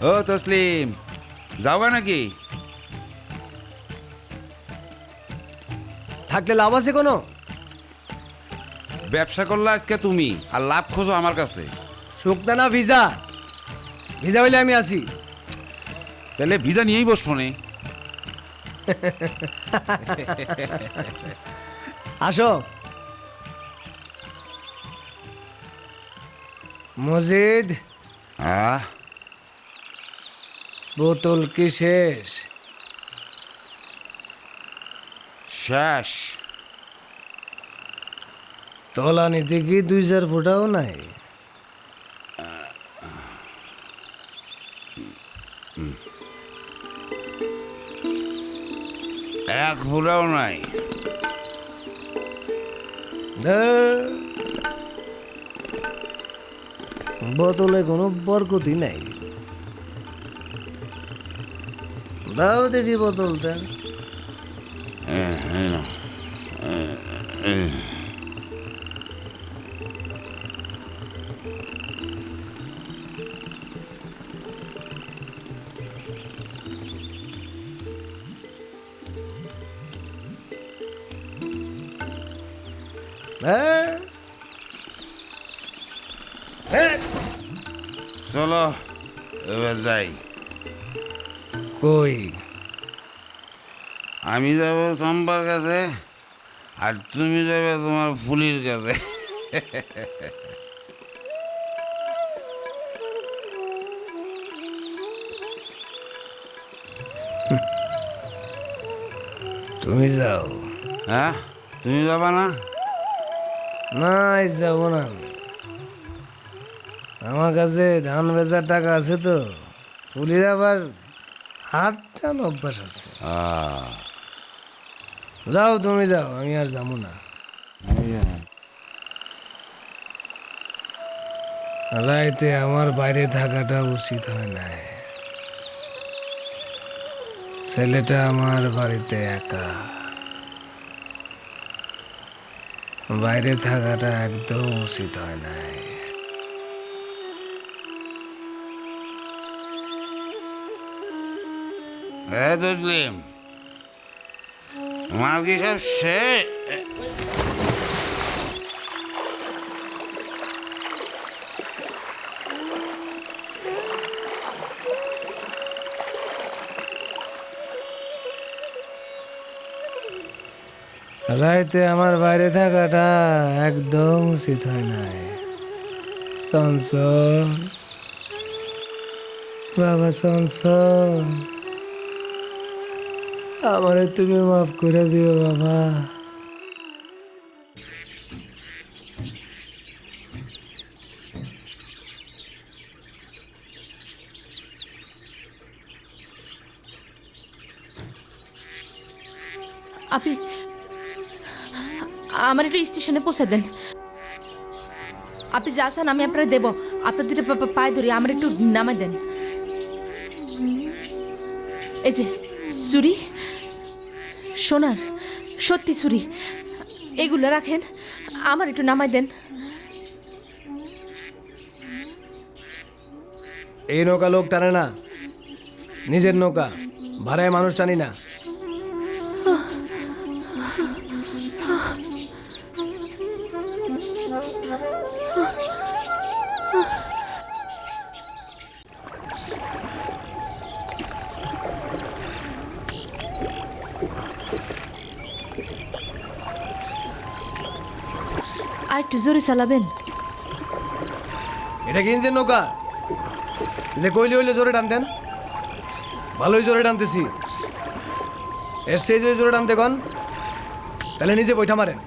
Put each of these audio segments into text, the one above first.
ও তসলিম, যাওগা নাকি? থাকলে লাভ আছে কোনো? ব্যবসা করলে আজকে তুমি, আর লাভ খোঁজো আমার কাছে। শুকনা না ভিজা? ভিজা হইলে আমি আসি। তাহলে ভিজা নিয়েই বসবো নে। আসো। মজিদ, বোতল কি শেষ? শেষ। তলানিতে কি 2-4 ফুটাও নাই? এক ফুটাও নাই। বোতলে কোনো বরকতি নাই। দাও দেখি বোতলটা। চলো এবার যাই। কই? আমি যাব চম্পার কাছে, আর তুমি যাবে তোমার ফুলির কাছে। তুমি যাও। হ্যাঁ, তুমি যাবা না? না, যাব না আমি। আমার কাছে ধান বেচার টাকা আছে তো, পুলির আবার হাত টান অভ্যাস আছে। যাও তুমি যাও, আমি আর যাবো না। রাইতে আমার বাইরে থাকাটা উচিত হয় না। ছেলেটা আমার বাড়িতে একা, বাইরে থাকাটা একদম উচিত হয় না। তসলিম, তোমার কি সব শেষ? রাইতে আমার বাইরে থাকাটা একদম উচিত হয় না। চঞ্চল বাবা, চঞ্চল, আমারে তুমি মাফ করে দিও বাবা। আপনি আমার একটু স্টেশনে পৌঁছে দেন। আপনি যা চান আমি আপনার দেবো। আপনার দুটো পায়ে ধরে আমার একটু নামাই দেন। এই যে চুরি, সোনার সত্যি চুরি, এগুলো রাখেন, আমার একটু নামাই দেন। এই নৌকা লোক টানে না, নিজের নৌকা, ভাড়ায় মানুষ টানি না। আর একটু জোরে চালাবেন। এটা কি ইঞ্জিন নৌকা যে কইলে হইলে জোরে টানতেন? ভালোই জোরে টানতেছি। এর সেই যদি জোরে টানতে কন তাহলে নিজে বৈঠা মারেন।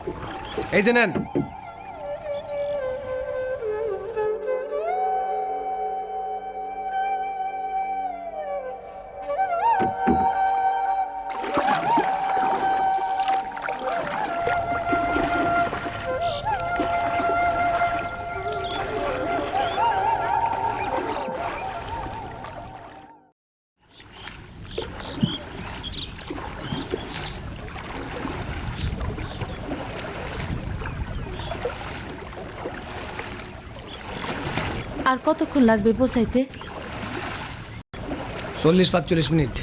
এই যে নেন। আর কতক্ষণ লাগবে পৌঁছাইতে? 40-45 মিনিট।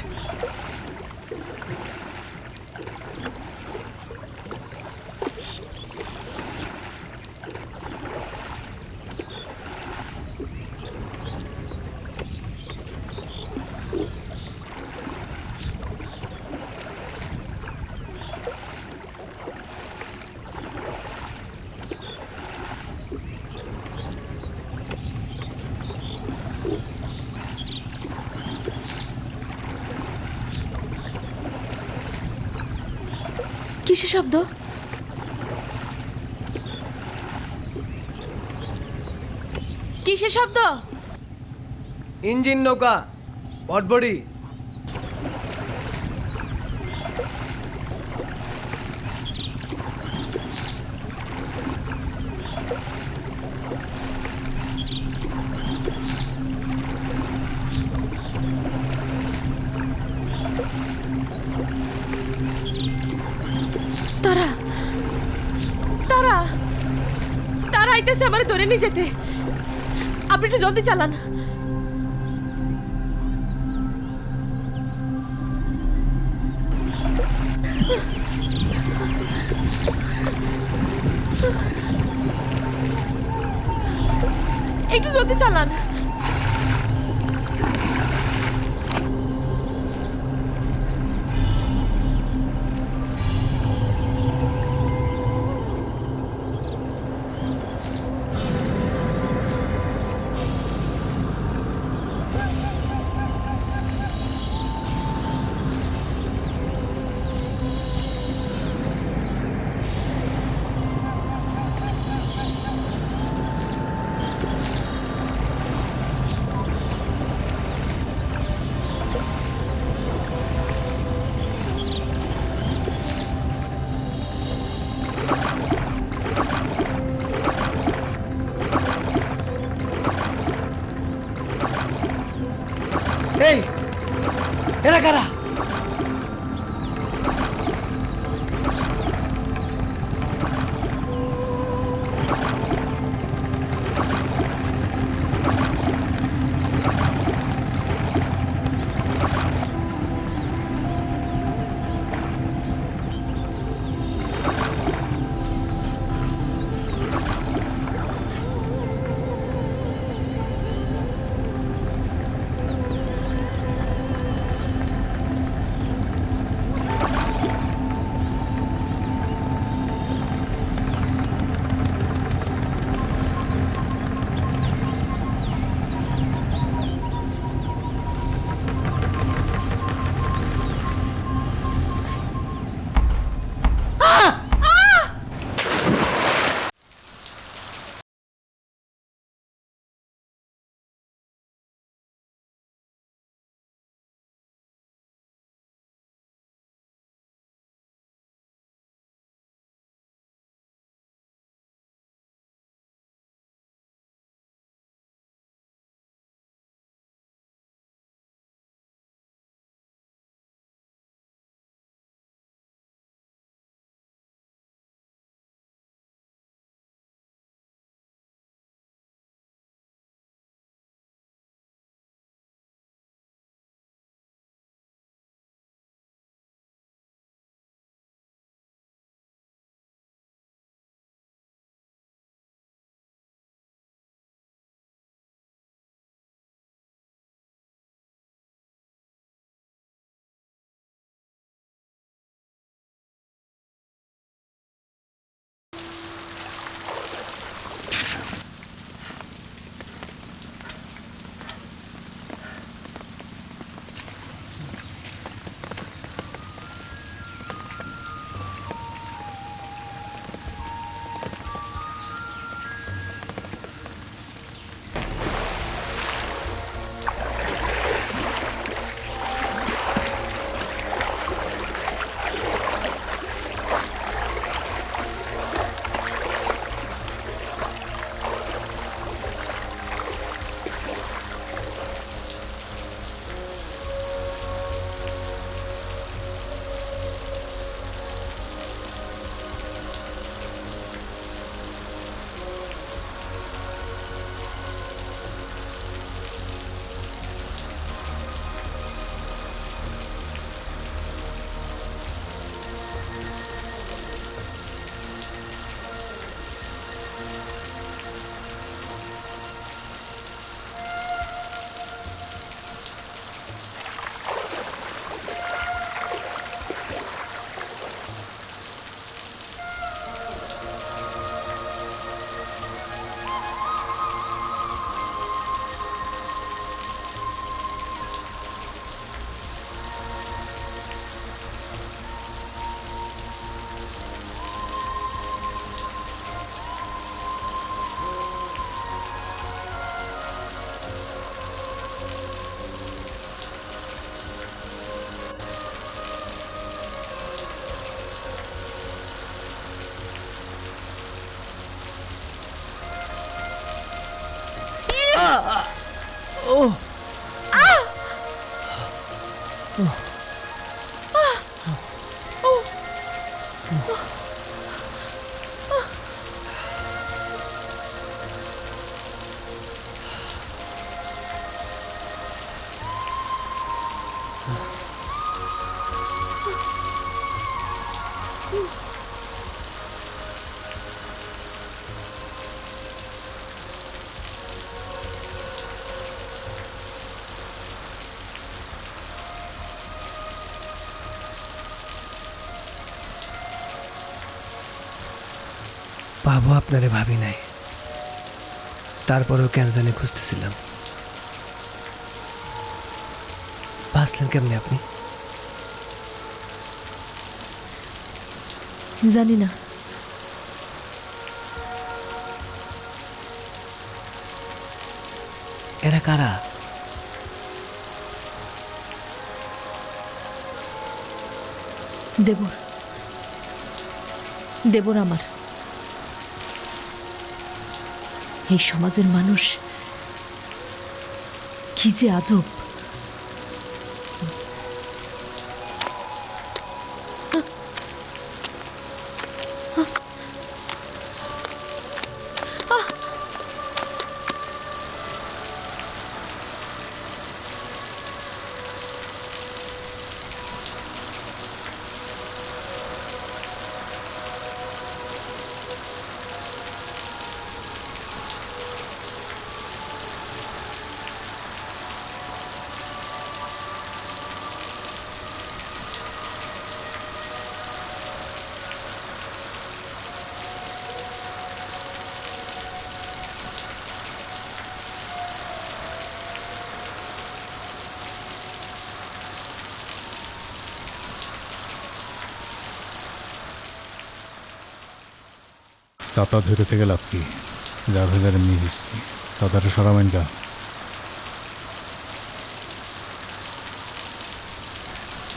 কিসের শব্দ? কিসের শব্দ? ইঞ্জিন নৌকা, বটবড়ি। তারা তারা তারা আইতেছে আমার ধরে নিয়ে যেতে। আপনি একটু জলদি চালান। একটু জলদি চালান। এই এরা কারা? পাবো আপনারে ভাবি নাই, তারপরেও কেন জানি খুঁজতেছিলাম। বাঁচলেন কেমনি আপনি? জানি না। এরা কারা? দেবর, দেবর আমার। এই সমাজের মানুষ কি যে আজব। ছাতা ধরে থেকে লাভ কি? যা ভেজারে নিয়ে দিচ্ছি, ছাতাটা সরাবেন গা।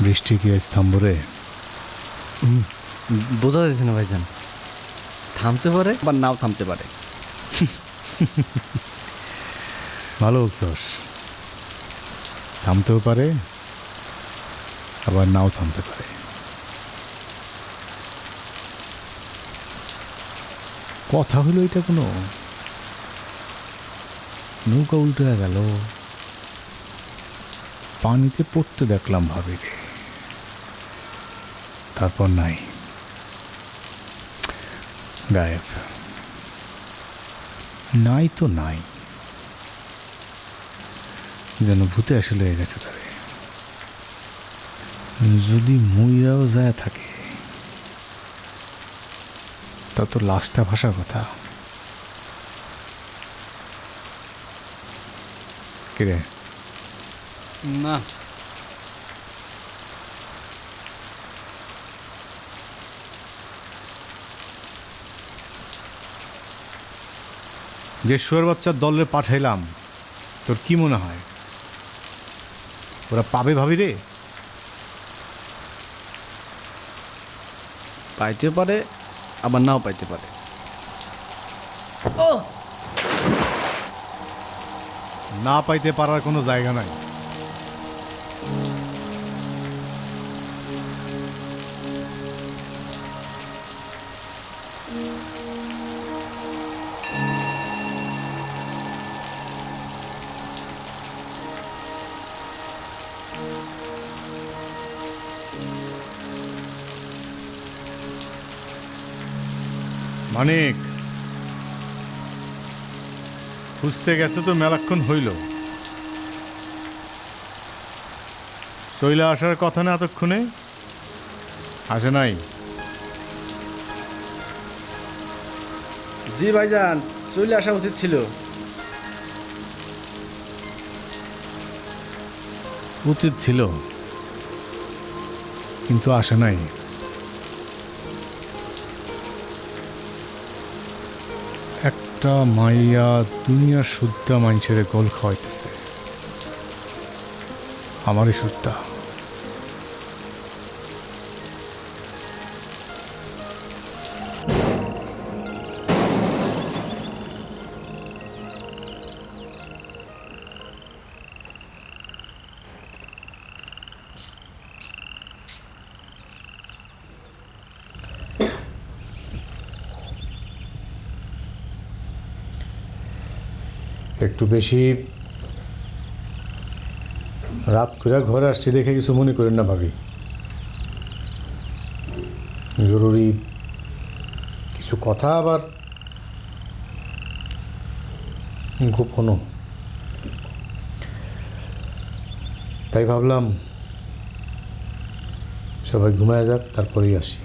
বৃষ্টি কি আজ থামবো রে? বোঝা যাচ্ছে না ভাইজান, থামতে পারে বা নাও থামতে পারে। ভালো বলছস, থামতেও পারে আবার নাও থামতে পারে। কথা হলো এটা কোনো? নৌকা উল্টে গেল, পানিতে পড়তে দেখলাম ভাবিরে, তারপর নাই, গায়েব। নাই তো নাই, যেন ভূতে আসলে হয়ে গেছে তারে। যদি মইরাও যায় থাকে তা তো লাশটা ভাসার কথা। কিরে না, যে শুয়ার বাচ্চার দলে পাঠাইলাম, তোর কি মনে হয় ওরা পাবে ভাবি রে? পাইতে পারে আবার নাও পাইতে পারে। না পাইতে পারার কোনো জায়গা নাই। মানিক খুঁজতে গেছে তো মেলাক্ষণ হইল, শৈলা আসার কথা না এতক্ষণে? আসে নাই? জি ভাইজান, চলে আসা উচিত ছিল। উচিত ছিল, কিন্তু আসে নাই। একটা মাইয়া দুনিয়ার শুদ্ধা মানুষের গোল খাওয়াইতেছে, আমারই শুদ্ধা। একটু বেশি রাত করে ঘরে আসছি দেখে কিছু মনে করেন না ভাবি। জরুরি কিছু কথা আবার গোপনও, তাই ভাবলাম সবাই ঘুমায় যাক, তারপরেই আসি।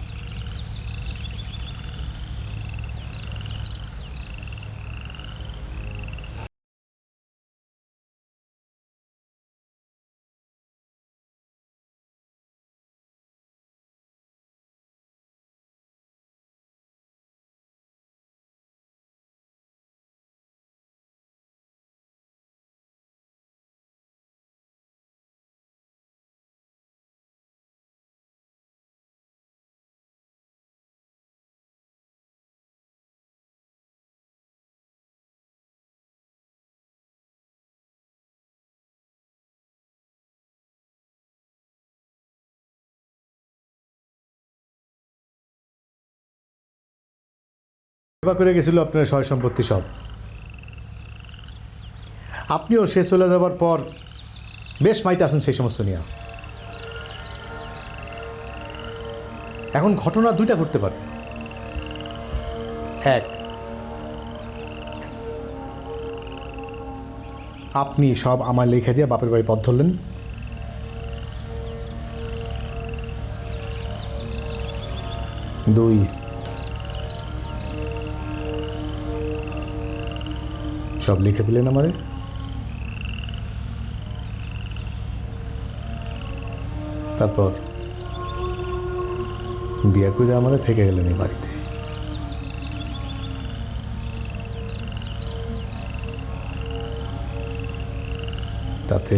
সেবা করে গেছিল আপনার সয় সম্পত্তি সব। আপনিও সে চলে যাবার পর বেশ মাইতে আছেন সেই সমস্ত নিয়ে। এখন ঘটনা দুইটা ঘটতে পারে। এক, আপনি সব আমার লেখা দিয়ে বাপের বাড়ি পথ ধরলেন। দুই, সব লিখে দিলেন আমারে, তারপর বিয়ে করে আমারে থেকে গেলেন এই বাড়িতে। তাতে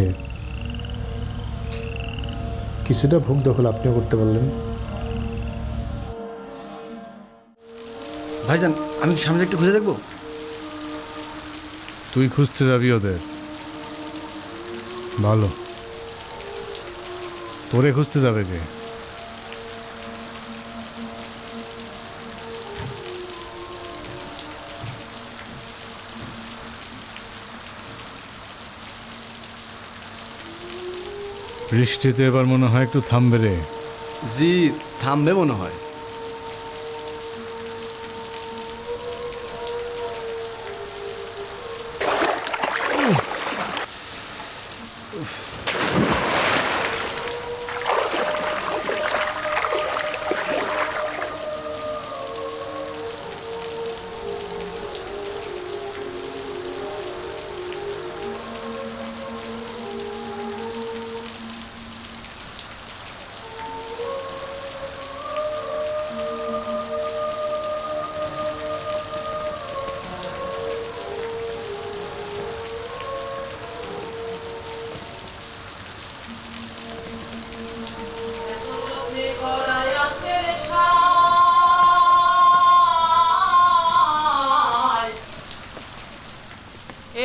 কিছুটা ভোগ দখল আপনিও করতে পারলেন। ভাইজান, আমি সামনে একটু খুঁজে দেখবো? তুই খুঁজতে যাবি ওদের? ভালো, তোরে খুঁজতে যাবে কে? বৃষ্টিতে এবার মনে হয় একটু থামবে রে। জি, থামবে মনে হয়।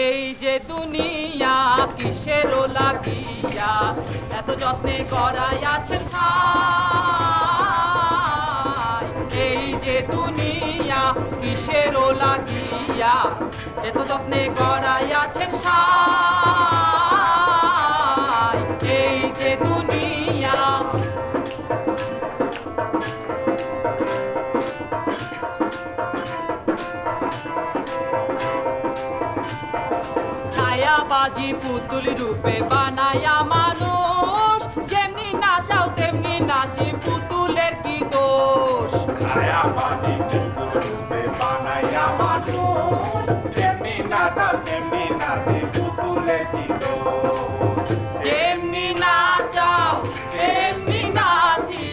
এই যে দুনিয়া কিসের লাগিয়া এত যত্নে করাই আছেন সাই। এই যে দুনিয়া কিসের লাগিয়া এত যত্নে করাই আছেন সাই। এই যে দুনিয়া ছায়াবাজি পুতুল রূপে বানায়া মানুষ, যেমনি নাচাও তেমনি নাচি পুতুলের কি দোষ। ছায়াবাজি পুতুল রূপে বানায়া মানুষ, যেমনি নাচাও তেমনি নাচি পুতুলের কি দোষ। যেমনি নাচাও তেমনি নাচি,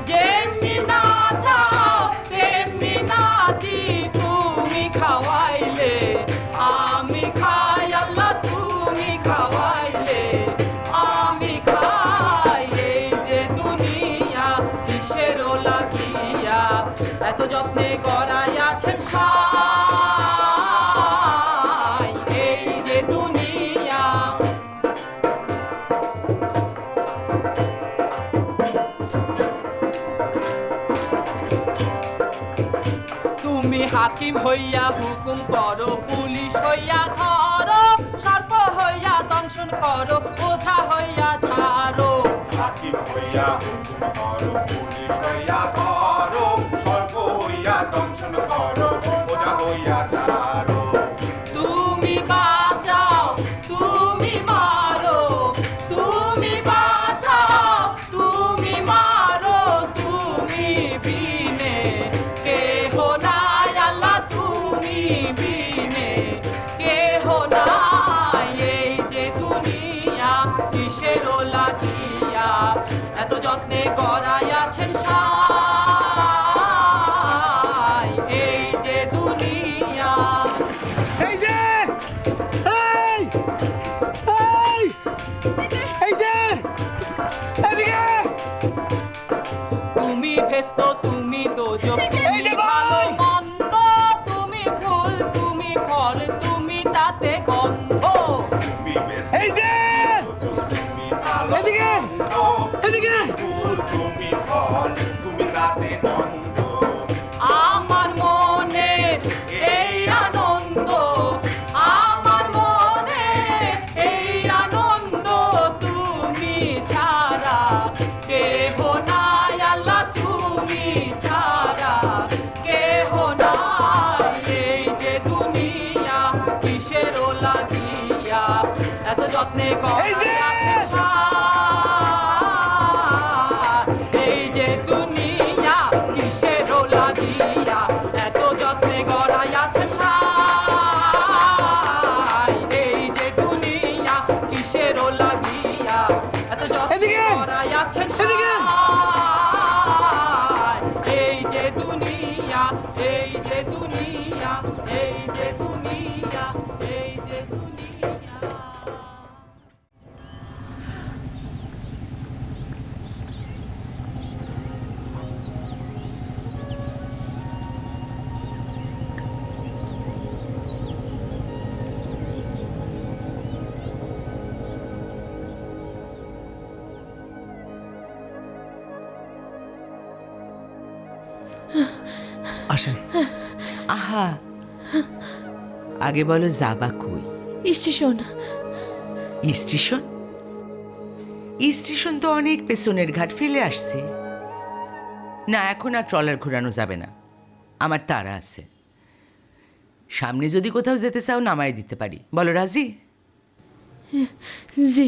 যেমনি নাচাও তেমনি নাচি। তুমি খাওয়াইলে আমি খাই, আল্লাহ তুমি খাওয়াইলে আমি খাই। এই যে দুনিয়া কিসের লাগিয়া এত যত্নে করাই আছেন সাই। এই যে দুনিয়া তুমি হাকিম হইয়া হুকুম করো, পুলিশ হইয়া ধরো। দংশন করো ওঝা হইয়া ছাড়ো হাকিম হইয়া হুকুম করো পুলিশ হইয়া ধরো স্বর্গ হইয়া দংশন করো ওঝা হইয়া ছাড়ো তুমি বাঁচাও তুমি মারো তুমি বাঁচাও তুমি মারো তুমি বিনে কেহ নাই আল্লাহ তুমি বিনে কেহ নাই এই যে দুনিয়া কিসেরও লাগিয়া এত যত্নে গড়াইয়াছেন সাই এই যে দুনিয়া এই যে এই এই যে এদিকে তুমি ভেস্ত তুমি দোজক এই তুমি যে ভালো ভাই! মন্দ তুমি ফুল তুমি ফল তুমি তাতে গন্ধ তুমি বেশ এই যে তুমি ভালো এদিকে এদিকে ফুল তুমি ফল তুমি রাতে অন্ধ আমার মনে এই আনন্দ আমার মনে এই আনন্দ তুমি ছাড়া কেহ নাই আল্লাহ তুমি ছাড়া কেহ নাই এই যে দুনিয়া কিসেরও লাগিয়া এত যত্নে এই যে! গড়াইয়াছে সাই। এই যে দুনিয়া কিসেরও লাগিয়া এত যত্নে গড়াইয়াছে সাই। এই যে দুনিয়া কিসেরও লাগিয়া এত যত্নে এদিকে! গড়াইয়াছেন এদিকে! সাই। এই যে দুনিয়া এই যে দুনিয়া এই যে দুনিয়া এই যে দুনিয়া আসেন আহা আগে বলো যাবা কই স্টেশন স্টেশন স্টেশন তো অনেক পেছনের ঘাট ফেলে আসছে না এখন আর ট্রলার ঘোরানো যাবে না আমার তাড়া আছে সামনে যদি কোথাও যেতে চাও নামাই দিতে পারি বলো রাজি জি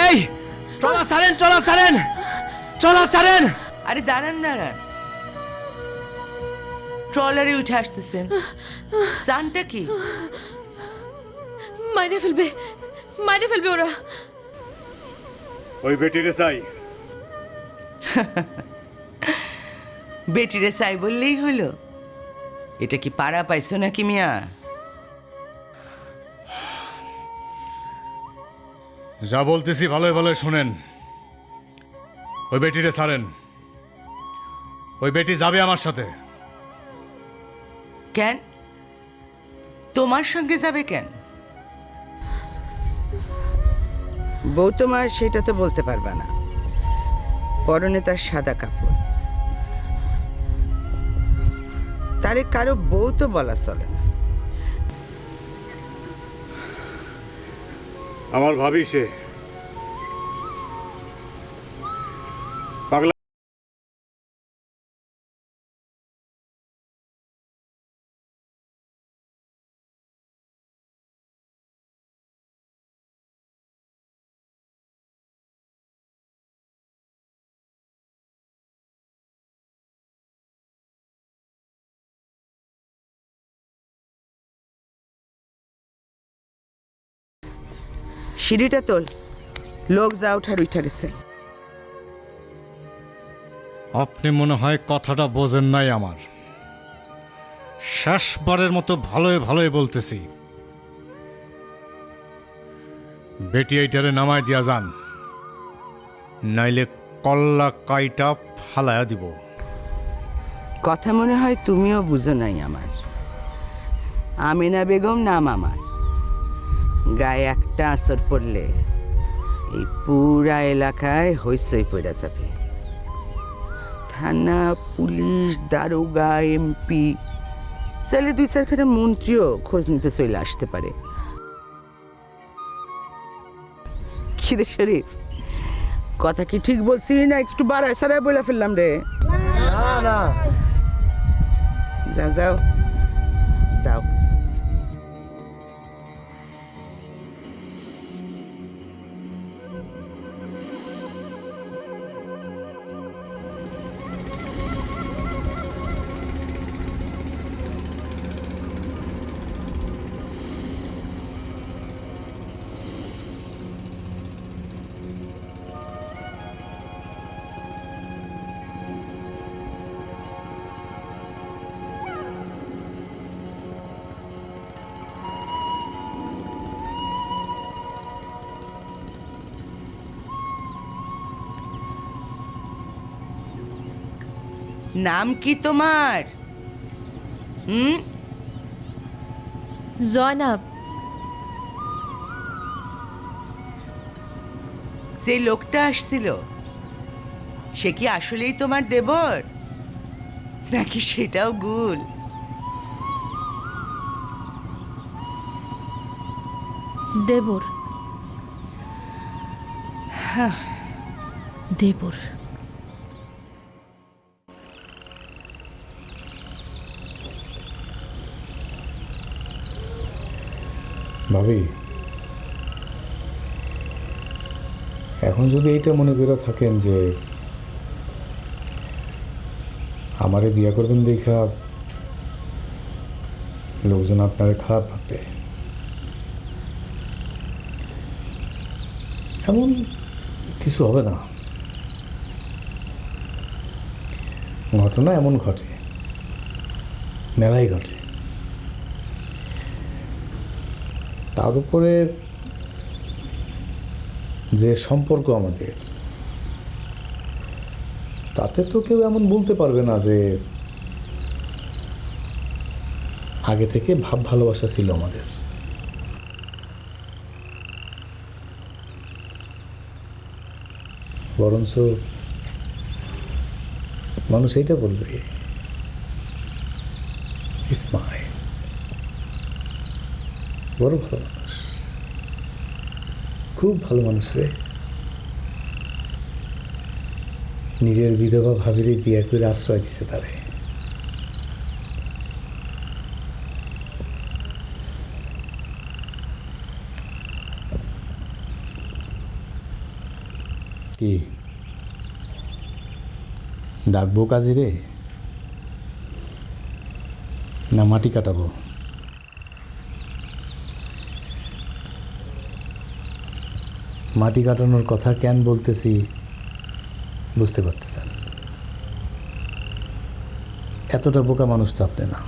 এই চলা সারেন চলা সারেন চলা সারেন আরে দাঁড়ান দাঁড়ান ট্রলারে উঠে আসতেছেন জানটা কি মাইরে ফেলবে ওরা ওই বেটিরে চাই বেটিরে চাই বললেই হলো এটা কি পাড়া পাইছো নাকি মিয়া যা বলতেছি ভালোই ভালোই শোনেন ওই বেটিরে ছাড়েন ওই বেটি যাবে আমার সাথে কেন তোমার সঙ্গে যাবে কেন বউ তোমার সেটা তো বলতে পারবা না পরনে তার সাদা কাপড় তারে কারো বউ তো বলা চলে না আমার ভাবি সে পাগলা সিঁড়িটা তোল লোক যা ওঠার উঠা গেছে আপনি মনে হয় কথাটা বোঝেন নাই আমার শেষবারের মতো ভালোই ভালোই বলতেছি বেটি এইটারে নামায় দিয়া যান, নাইলে কল্লা কাইটা ফালায়া দিব। কথা মনে হয় তুমিও বুঝো নাই আমার। আমিনা বেগম নাম আমার, গায়ে একটা আসর পড়লে এই পুরা এলাকায় হইচই পড়া যাবে। থানা, পুলিশ, দারোগা, এমপি, চাইলে 2-4খানা মন্ত্রীও খোঁজ নিতে চলে আসতে পারে। খিদে শরীফ, কথা কি ঠিক বলছি না একটু বাড়ায় সারায় বলে ফেললাম রে? না না, যাও যাও যাও। নাম কি তোমার? জয়নাব। যে লোকটা আসছিল সে কি আসলেই তোমার দেবর, নাকি সেটাও গুল? দেবর। দেবর। ভাবি, এখন যদি এইটা মনে করে থাকেন যে আমারে বিয়ে করবেন দেখা লোকজন আপনারে খারাপ ভাববে, এমন কিছু হবে না। ঘটনা এমন ঘটে, মেলাই ঘটে। তার উপরে যে সম্পর্ক আমাদের, তাতে তো কেউ এমন বলতে পারবে না যে আগে থেকে ভাব ভালোবাসা ছিল আমাদের। বরঞ্চ মানুষ এইটা বলবে, ইসমাইল বড় ভালো মানুষ, খুব ভালো মানুষ রে। নিজের বিধবা ভাবিরে বিয়ে করে আশ্রয় দিছে তারে। কি ডাকবো কাজী রে, না মাটি কাটাবো? মাটি কাটানোর কথা কেন বলতেছি বুঝতে পারতেছেন? এতটা বোকা মানুষ তো আপনি না।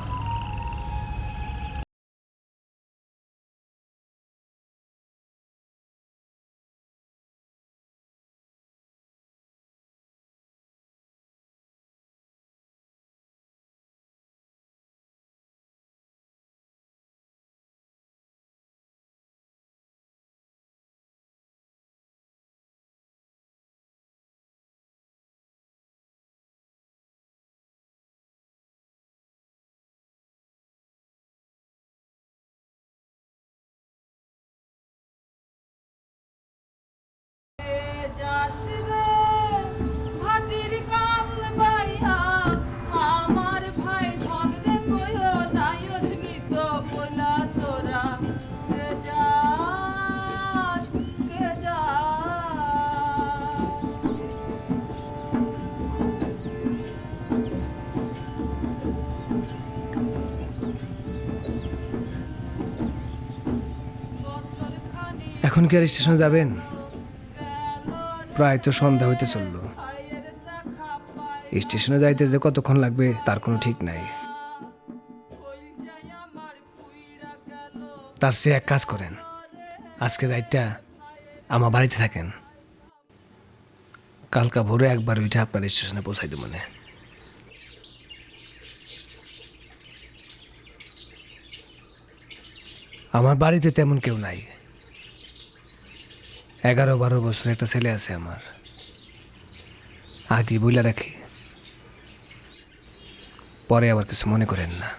এখন কি আর স্টেশনে যাবেন? প্রায় তো সন্ধ্যা হইতে চলল। স্টেশনে যাইতে যে কতক্ষণ লাগবে তার কোনো ঠিক নাই। তার সে এক কাজ করেন, আজকে রাতটা আমার বাড়িতে থাকেন, কালকা ভোরে একবার ওইটা আপনার স্টেশনে পৌঁছাই দেব মানে। আমার বাড়িতে তেমন কেউ নাই, 11-12 বছর একটা ছেলে আছে আমার। আগে বইলা রাখি, পরে আবার কিছু মনে করেন না।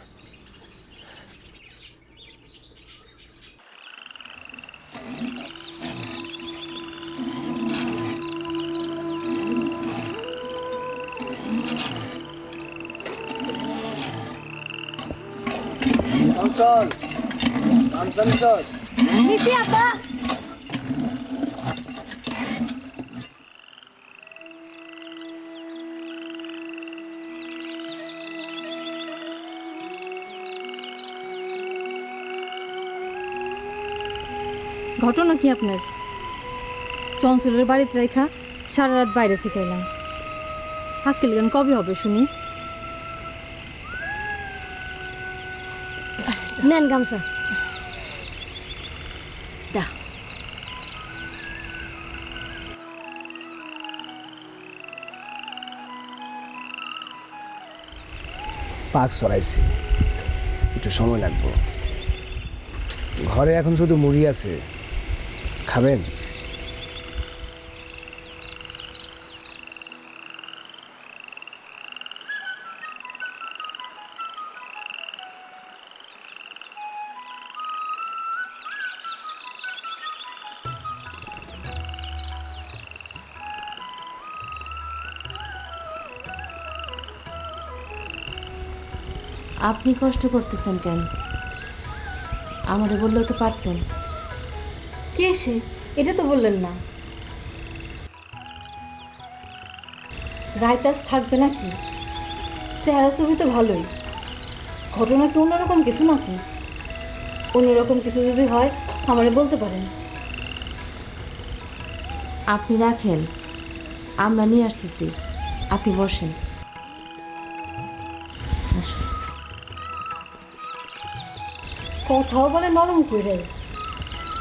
ঘটনা কি আপনার? চঞ্চলের বাড়িতে রেখা সারা রাত বাইরে থেকে এলাম। আক্কেল গান কবে হবে শুনি? নেন গামছা। দা পাক চড়াইছি, একটু সময় লাগবে। ঘরে এখন শুধু মুড়ি আছে, খাবেন? আপনি কষ্ট করতেছেন কেন? আমারে বললেও তো পারতেন। কে সে? এটা তো বললেন না। রায়তাস থাকবে নাকি? চেহারা ছবি তো ভালোই, ঘটনা কি অন্যরকম কিছু নাকি? অন্যরকম কিছু যদি হয় আমারে বলতে পারেন। আপনি রাখেন, আমরা নিয়ে আসতেছি, আপনি বসেন। আসুন। কথাও বলে নরম করে,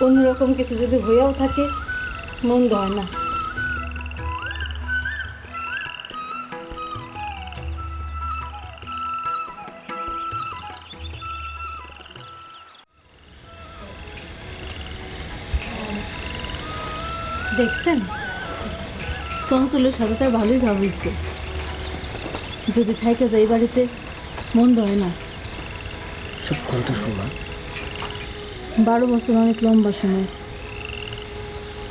অন্যরকম কিছু যদি হয়েও থাকে মন্দ হয় না। দেখছেন, চঞ্চলের সাথে তার ভালোই ভাবিছে। যদি থাইকে যাই বাড়িতে মন্দ হয় না। সব কথা শোনা। 12 বছর অনেক লম্বা সময়,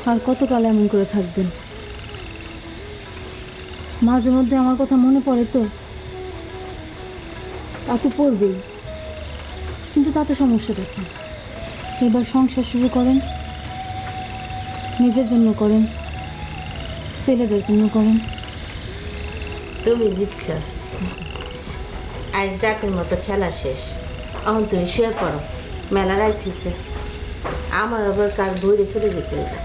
আর কতকাল এমন করে থাকবেন? মাঝে মধ্যে আমার কথা মনে পড়ে তো, তা তো পড়বেই, কিন্তু তাতে সমস্যাটা কি? এবার সংসার শুরু করেন, নিজের জন্য করেন, ছেলেদের জন্য করেন। তুমি জিতছ, আজ ডাকের মতো খেলা শেষ, এখন তুমি শুয়ে পড়ো, মেলা রাত হয়েছে। আমার আবার কাল বইরে চলে যেতে হবে।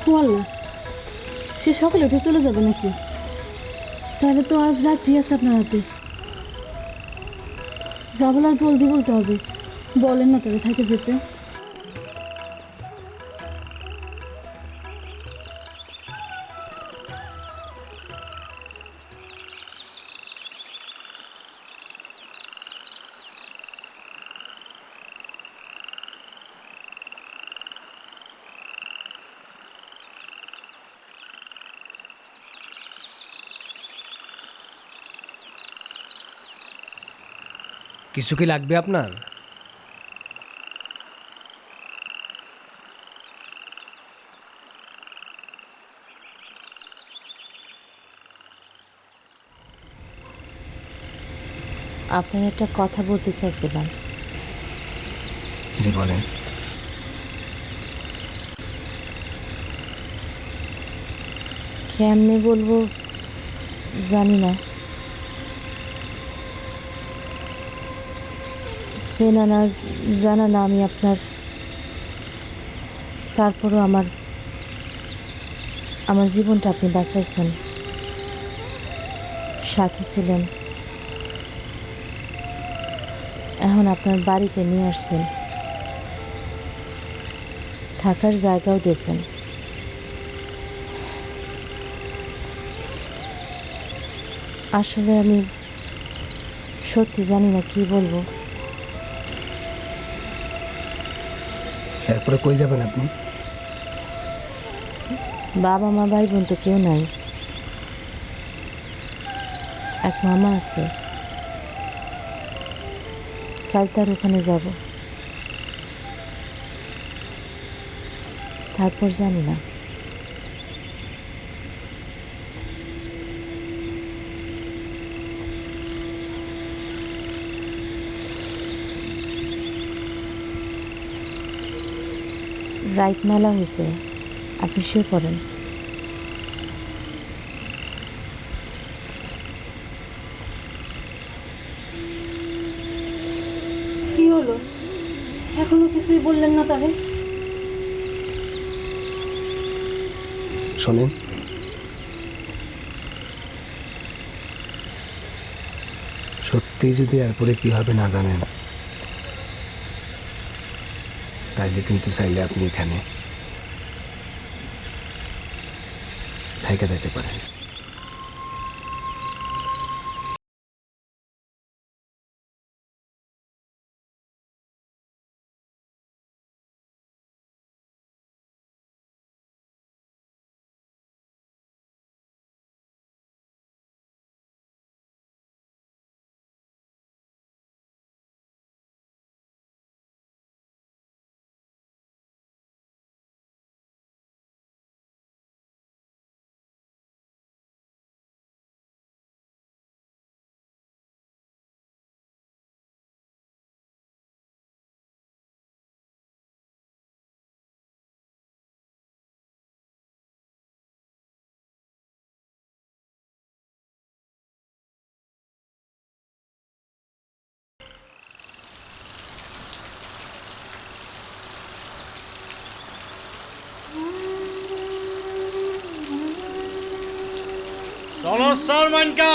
ও আল্লাহ, সে সকালে উঠে চলে যাবে নাকি? তাহলে তো আজ রাত্রি আছে আপনার হাতে। যা বলার জলদি বলতে হবে, বলেন না তবে থাকে যেতে। কিছু কি লাগবে আপনার? আপনার একটা কথা বলতে চাইছিলাম। জি বলেন। কেমনে বলবো জানি না, চেনা না জানা না আমি আপনার, তারপরও আমার জীবনটা আপনি বাঁচাইছেন, সাথে ছিলেন, এখন আপনার বাড়িতে নিয়ে আসছেন, থাকার জায়গাও দিয়েছেন। আসলে আমি সত্যি জানি না কি বলবো। এরপরে কই যাবেন আপনি? বাবা মা ভাই বোন তো কেউ নাই, এক মামা আছে, কাল তার ওখানে যাব, তারপর জানি না। রাইত মেলা হয়েছে, আপনি শুয়ে পড়েন। কি হলো, এখনো কিছুই বললেন না তারে? শোনেন, সত্যি যদি এরপরে কি হবে না জানেন, তাইলে কিন্তু চাইলে আপনি এখানে থাইকা যেতে পারেন। চলো স্যার মানকা।